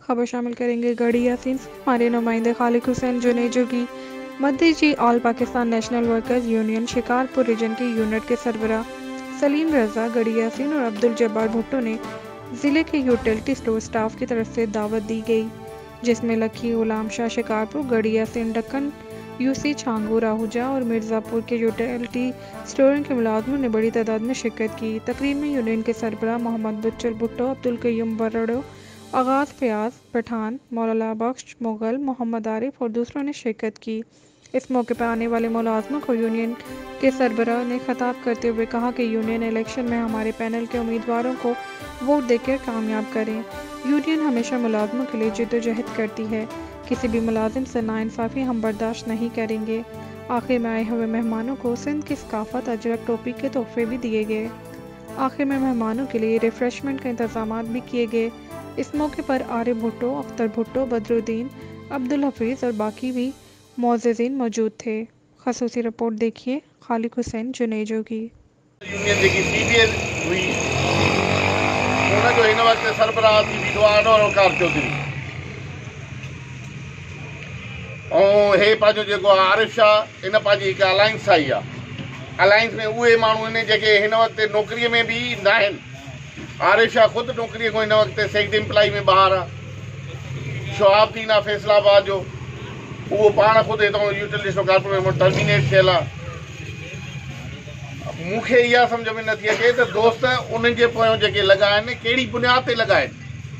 खबर शामिल करेंगे गढ़ी यासीन से हमारे नुमाइंदे खालिद हुसैन जुनेजो की मध्य जी all Pakistan national workers union Shikarpur region के यूनिट के सरबराह सलीम रजा, गढ़ी यासीन और अब्दुल जब्बार भुट्टो ने ज़िले के यूटिलिटी स्टोर स्टाफ की तरफ से दावत दी गई, जिसमें लखी गुलाम शाह शिकारपुर, गढ़ी यासीन डक्कन यूसी छांगू राहुजा और मिर्ज़ापुर के यूटिलिटी स्टोरों के मुलाजमों ने बड़ी तादाद में शिरकत की। तकरीब में यूनियन के सरबराह मोहम्मद बच्चर भुट्टो, अब्दुल कय्यूम बर्रडो, आगाज़ फयाज पठान, मौलाना बख्श मुगल, मोहम्मद आरिफ और दूसरों ने शिरकत की। इस मौके पर आने वाले मुलाजमों को यूनियन के सरबराह ने खिताब करते हुए कहा कि यूनियन इलेक्शन में हमारे पैनल के उम्मीदवारों को वोट देकर कामयाब करें। यूनियन हमेशा मुलाजमों के लिए जद्दोजहद करती है, किसी भी मुलाजिम से नाइंसाफ़ी हम बर्दाश्त नहीं करेंगे। आखिर में आए हुए मेहमानों को सिंध की सकाफत अजरक टोपी के तोहफे भी दिए गए। आखिर में मेहमानों के लिए रिफ्रेशमेंट के इंतजाम भी किए गए। इस मौके पर आरिफ भुट्टो, अख्तर भुट्टो, बदरुद्दीन, अब्दुल हफीज़ और बाकी भी मौजूदीन मौजूद थे। खसूसी रिपोर्ट देखिए खालिद हुसैन जुनेजो की। यूनियन जेकी सीबीएस हुई उन जो इन वक्त सरबराह थी बीठो आहे अनवर वकार चौधरी और हे पंहिंजो जेको आरिफ शाह इन पंहिंजी हिकु अलायंस आई आहे। अलायंस में उहे माण्हू आहिनि जेके हिन वक्त नौकरीअ में बि न आहिनि। आरिफ शाह ख़ुदि नौकरीअ खां हिन वक्त सेक्रेटरी एम्प्लॉई में ॿाहिरि आहे। शोहाब थीन आहे फैसलाबाद जो, उहो पाण ख़ुदि हितां यूटिलिटी स्टोर कॉर्पोरेशन में टर्मिनेट थियल आहे। मूंखे इहा सम्झ में नथी अचे त दोस्त उन्हनि जे पोयां जेके लॻा आहिनि कहिड़ी बुनियाद ते लॻा आहिनि।